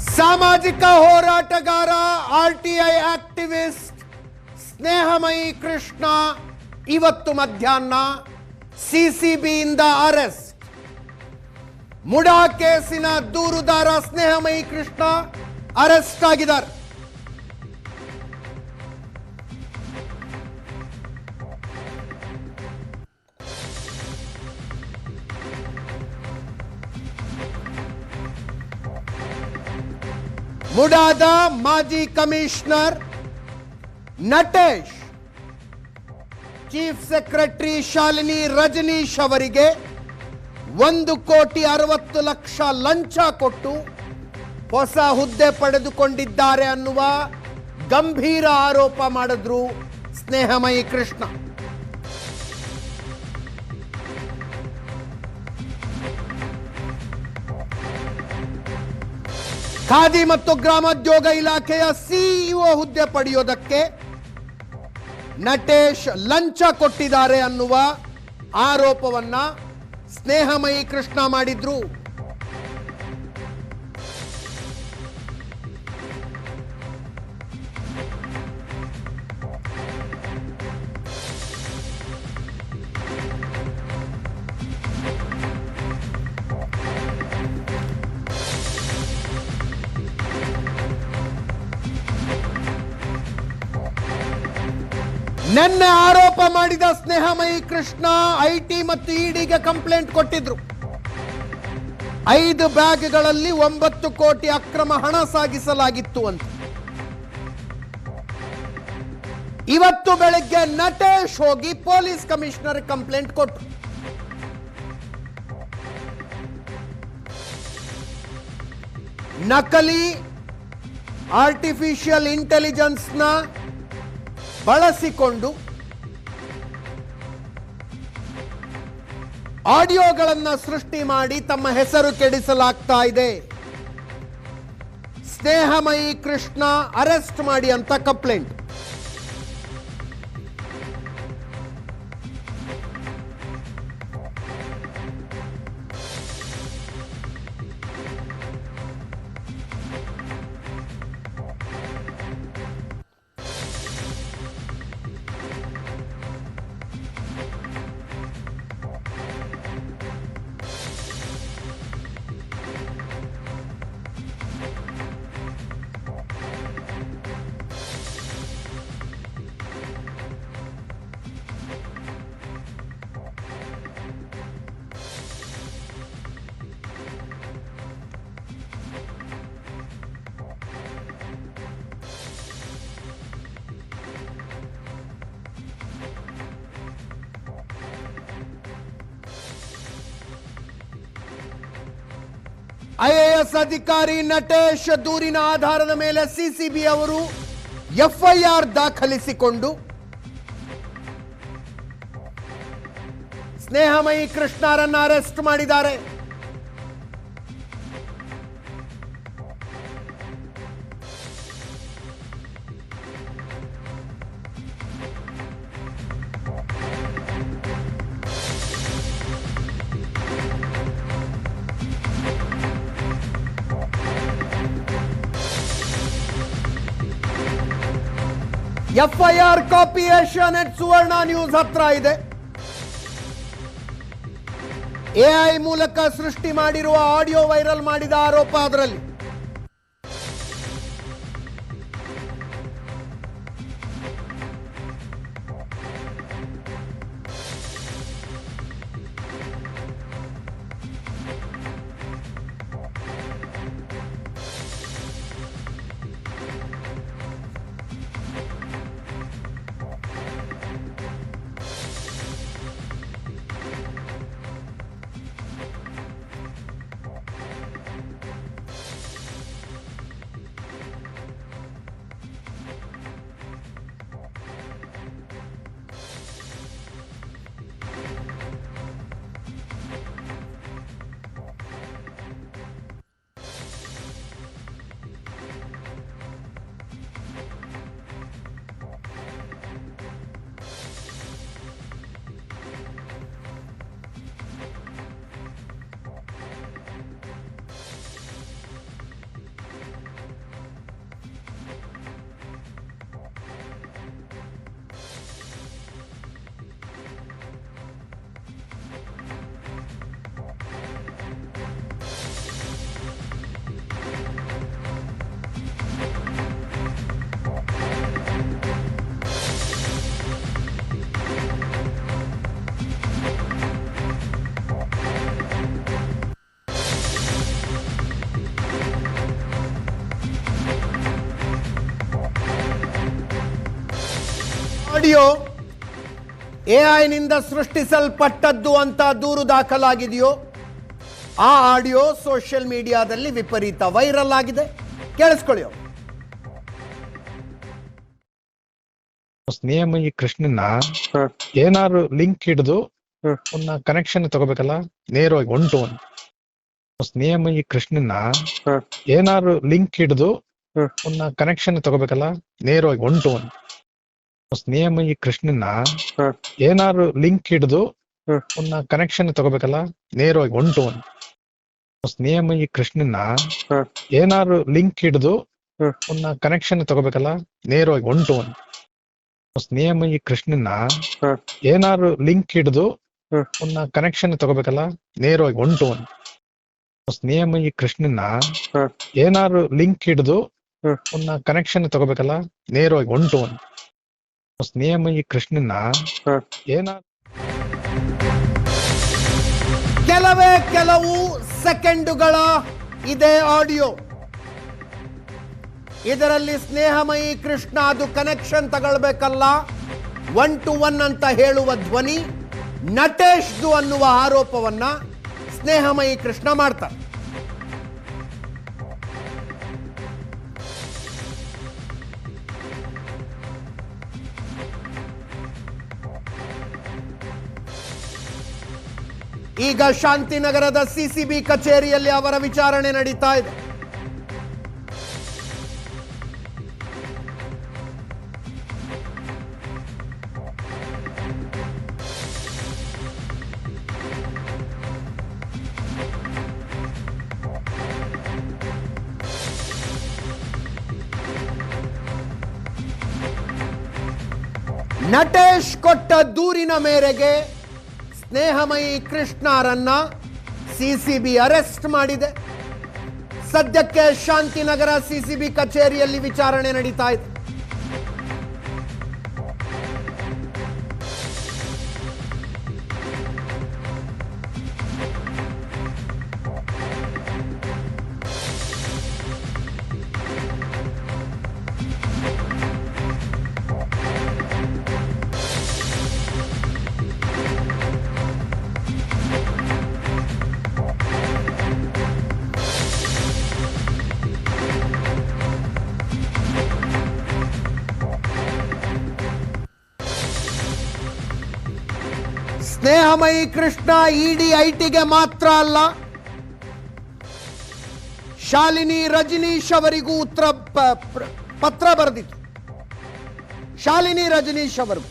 ಸಾಮಾಜಿಕ ಹೋರಾಟಗಾರ RTI activist ಸ್ನೇಹಮಯಿ ಕೃಷ್ಣ ಇವತ್ತು ಮಧ್ಯಾಹ್ನ ಸಿಸಿಬಿಯಿಂದ ಅರೆಸ್ಟ್. ಮುಡಾ ಕೇಸಿನ ದೂರುದಾರ ಸ್ನೇಹಮಯಿ ಕೃಷ್ಣ ಅರೆಸ್ಟ್ ಆಗಿದ್ದಾರೆ. ಮುಡಾದ ಮಾಜಿ commissioner Natesh, chief secretary Shalini Rajneesh ಅವರಿಗೆ 1,60,00,000 ಲಂಚ ಕೊಟ್ಟು ಹೊಸ ಹುದ್ದೆ ಪಡೆದುಕೊಂಡಿದ್ದಾರೆ ಅನ್ನುವ ಗಂಭೀರ ಆರೋಪ ಮಾಡಿದ್ರು ಸ್ನೇಹಮಯಿ ಕೃಷ್ಣ. ಖಾದಿ ಮತ್ತು ಗ್ರಾಮೋದ್ಯೋಗ ಇಲಾಖೆಯ ಸಿಇಒ ಹುದ್ದೆ ಪಡೆಯೋದಕ್ಕೆ ನಟೇಶ್ ಲಂಚ ಕೊಟ್ಟಿದ್ದಾರೆ ಅನ್ನುವ ಆರೋಪವನ್ನ ಸ್ನೇಹಮಯಿ ಕೃಷ್ಣ ಮಾಡಿದ್ರು. ನಿನ್ನೆ ಆರೋಪ ಮಾಡಿದ ಸ್ನೇಹಮಯಿ ಕೃಷ್ಣ ಐಟಿ ಮತ್ತು ಇಡಿಗೆ ಕಂಪ್ಲೇಂಟ್ ಕೊಟ್ಟಿದ್ರು. 5 ಬ್ಯಾಗ್ಗಳಲ್ಲಿ 9 ಕೋಟಿ ಅಕ್ರಮ ಹಣ ಸಾಗಿಸಲಾಗಿತ್ತು ಅಂತ. ಇವತ್ತು ಬೆಳಗ್ಗೆ ನಟೇಶ್ ಹೋಗಿ ಪೊಲೀಸ್ ಕಮಿಷನರ್ ಕಂಪ್ಲೇಂಟ್ ಕೊಟ್ಟರು. ನಕಲಿ ಆರ್ಟಿಫಿಷಿಯಲ್ ಇಂಟೆಲಿಜೆನ್ಸ್ನ ಬಳಸಿಕೊಂಡು ಆಡಿಯೋಗಳನ್ನು ಸೃಷ್ಟಿ ಮಾಡಿ ತಮ್ಮ ಹೆಸರು ಕೆಡಿಸಲಾಗ್ತಾ ಇದೆ, ಸ್ನೇಹಮಯಿ ಕೃಷ್ಣ ಅರೆಸ್ಟ್ ಮಾಡಿ ಅಂತ ಕಂಪ್ಲೇಂಟ್. ಐಎಎಸ್ ಅಧಿಕಾರಿ ನಟೇಶ್ ದೂರಿನ ಆಧಾರದ ಮೇಲೆ ಸಿಸಿಬಿ ಅವರು ಎಫ್ಐಆರ್ ದಾಖಲಿಸಿಕೊಂಡು ಸ್ನೇಹಮಯಿ ಕೃಷ್ಣರನ್ನು ಅರೆಸ್ಟ್ ಮಾಡಿದ್ದಾರೆ. ಎಫ್ಐಆರ್ ಕಾಪಿ ಏಷ್ಯಾನೆಟ್ ಸುವರ್ಣ ನ್ಯೂಸ್ ಹತ್ರ ಇದೆ. ಎಐ ಮೂಲಕ ಸೃಷ್ಟಿ ಮಾಡಿರುವ ಆಡಿಯೋ ವೈರಲ್ ಮಾಡಿದ ಆರೋಪ ಅದರಲ್ಲಿ. ಆಡಿಯೋ ಎಐನಿಂದ ಸೃಷ್ಟಿಸಲ್ಪಟ್ಟದ್ದು ಅಂತ ದೂರು ದಾಖಲಾಗಿದೆಯೋ ಆ ಆಡಿಯೋ ಸೋಷಿಯಲ್ ಮೀಡಿಯಾದಲ್ಲಿ ವಿಪರೀತ ವೈರಲ್ ಆಗಿದೆ. ಕೇಳಿಸ್ಕೊಳ್ಳಿ. ಸ್ನೇಹಮಯಿ ಕೃಷ್ಣನ್ನ ಏನಾದ್ರು ಲಿಂಕ್ ಹಿಡಿದು ಒಂದು ಕನೆಕ್ಷನ್ ತಗೋಬೇಕಲ್ಲ, ನೇರವಾಗಿ 1 to 1. ಸ್ನೇಹಮಯಿ ಕೃಷ್ಣನ್ನ ಏನಾದ್ರು ಲಿಂಕ್ ಹಿಡಿದು ಒಂದು ಕನೆಕ್ಷನ್ ತಗೋಬೇಕಲ್ಲ, ನೇರವಾಗಿ 1 to 1. ಸ್ನೇಹಮಯಿ ಕೃಷ್ಣನ್ನ ಏನಾದ್ರು ಲಿಂಕ್ ಹಿಡಿದು ಒಂದು ಕನೆಕ್ಷನ್ ತಗೋಬೇಕಲ್ಲ, ನೇರವಾಗಿ 1 to 1. ಸ್ನೇಹಮಯಿ ಕೃಷ್ಣನ್ನ ಏನಾದ್ರು ಲಿಂಕ್ ಹಿಡಿದು ಒಂದು ಕನೆಕ್ಷನ್ ತಗೋಬೇಕಲ್ಲ, ನೇರವಾಗಿ 1 to 1. ಸ್ನೇಹಮಯಿ ಕೃಷ್ಣನ್ನ ಏನಾದ್ರು ಲಿಂಕ್ ಹಿಡಿದು ಒಂದು ಕನೆಕ್ಷನ್ ತಗೋಬೇಕಲ್ಲ, ನೇರವಾಗಿ 1 to 1. ಸ್ನೇಹಮಯಿ ಕೃಷ್ಣನ್ನ ಏನಾದ್ರು ಲಿಂಕ್ ಹಿಡಿದು ಒಂದು ಕನೆಕ್ಷನ್ ತಗೋಬೇಕಲ್ಲ, ನೇರವಾಗಿ 1 to 1. ಸ್ನೇಹಮಯಿ ಕೃಷ್ಣನ್ನ ಏನಾದ್ರು ಕೆಲವು ಸೆಕೆಂಡುಗಳ ಇದೆ ಆಡಿಯೋ. ಇದರಲ್ಲಿ ಸ್ನೇಹಮಯಿ ಕೃಷ್ಣ ಅದು ಕನೆಕ್ಷನ್ ತಗೊಳ್ಬೇಕಲ್ಲ, 1 to 1 ಅಂತ ಹೇಳುವ ಧ್ವನಿ ನಟೇಶ್ದು ಅನ್ನುವ ಆರೋಪವನ್ನ ಸ್ನೇಹಮಯಿ ಕೃಷ್ಣ ಮಾಡ್ತಾರೆ. ಈಗ ಶಾಂತಿನಗರದ ಸಿಸಿಬಿ ಕಚೇರಿಯಲ್ಲಿ ಅವರ ವಿಚಾರಣೆ ನಡೀತಾ ಇದೆ. ನಟೇಶ್ ಕೊಟ್ಟ ದೂರಿನ ಮೇರೆಗೆ ಸ್ನೇಹಮಯಿ ಕೃಷ್ಣರನ್ನ ಸಿಸಿಬಿ ಅರೆಸ್ಟ್ ಮಾಡಿದೆ. ಸದ್ಯಕ್ಕೆ ಶಾಂತಿನಗರ ಸಿಸಿಬಿ ಕಚೇರಿಯಲ್ಲಿ ವಿಚಾರಣೆ ನಡೀತಾ ಇದೆ. ಸ್ನೇಹಮಯಿ ಕೃಷ್ಣ ಇಡಿ ಐಟಿಗೆ ಮಾತ್ರ ಅಲ್ಲ, ಶಾಲಿನಿ ರಜನೀಶ್ ಅವರಿಗೂ ಪತ್ರ ಬರೆದಿತ್ತು. ಶಾಲಿನಿ ರಜನೀಶ್ ಅವರಿಗೂ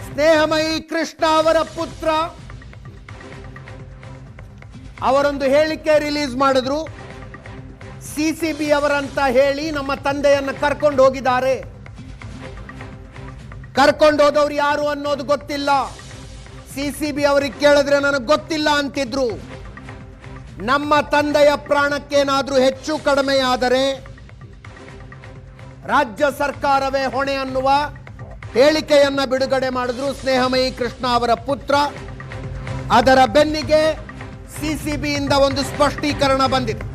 ಸ್ನೇಹಮಯಿ ಕೃಷ್ಣ ಅವರ ಪುತ್ರ ಅವರೊಂದು ಹೇಳಿಕೆ ರಿಲೀಸ್ ಮಾಡಿದ್ರು. ಸಿಸಿಬಿ ಅವರಂತ ಹೇಳಿ ನಮ್ಮ ತಂದೆಯನ್ನ ಕರ್ಕೊಂಡು ಹೋಗಿದ್ದಾರೆ. ಕರ್ಕೊಂಡು ಹೋದವ್ರು ಯಾರು ಅನ್ನೋದು ಗೊತ್ತಿಲ್ಲ. ಸಿಸಿಬಿ ಅವರಿಗೆ ಕೇಳಿದ್ರೆ ನನಗೆ ಗೊತ್ತಿಲ್ಲ ಅಂತಿದ್ರು. ನಮ್ಮ ತಂದೆಯ ಪ್ರಾಣಕ್ಕೇನಾದ್ರೂ ಹೆಚ್ಚು ಕಡಿಮೆಯಾದರೆ ರಾಜ್ಯ ಸರ್ಕಾರವೇ ಹೊಣೆ ಅನ್ನುವ ಹೇಳಿಕೆಯನ್ನ ಬಿಡುಗಡೆ ಮಾಡಿದ್ರು ಸ್ನೇಹಮಯಿ ಕೃಷ್ಣ ಅವರ ಪುತ್ರ. ಅದರ ಬೆನ್ನಿಗೆ ಸಿಸಿಬಿಯಿಂದ ಒಂದು ಸ್ಪಷ್ಟೀಕರಣ ಬಂದಿದೆ.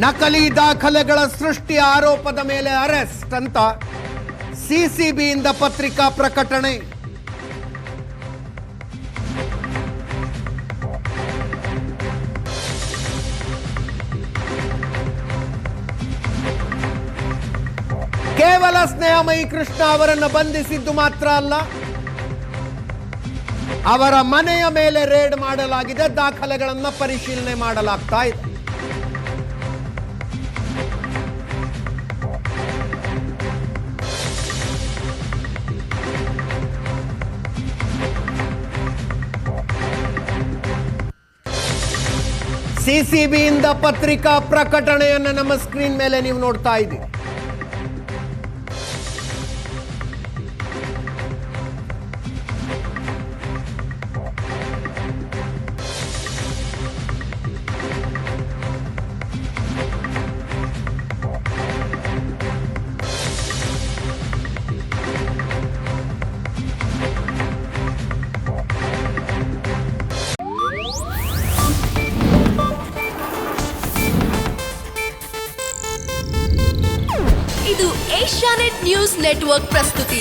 ನಕಲಿ ದಾಖಲೆಗಳ ಸೃಷ್ಟಿ ಆರೋಪದ ಮೇಲೆ ಅರೆಸ್ಟ್ ಅಂತ ಸಿಸಿಬಿಯಿಂದ ಪತ್ರಿಕಾ ಪ್ರಕಟಣೆ. ಕೇವಲ ಸ್ನೇಹಮಯಿ ಕೃಷ್ಣ ಅವರನ್ನು ಬಂಧಿಸಿದ್ದು ಮಾತ್ರ ಅಲ್ಲ, ಅವರ ಮನೆಯ ಮೇಲೆ ರೇಡ್ ಮಾಡಲಾಗಿದೆ. ದಾಖಲೆಗಳನ್ನು ಪರಿಶೀಲನೆ ಮಾಡಲಾಗ್ತಾ ಇದೆ. ಸಿಸಿಬಿಯಿಂದ ಪತ್ರಿಕಾ ಪ್ರಕಟಣೆಯನ್ನು ನಮ್ಮ ಸ್ಕ್ರೀನ್ ಮೇಲೆ ನೀವು ನೋಡ್ತಾ ಇದ್ದೀರಿ. ಇದು ಏಷ್ಯಾನೆಟ್ ನ್ಯೂಸ್ ನೆಟ್ವರ್ಕ್ ಪ್ರಸ್ತುತಿ.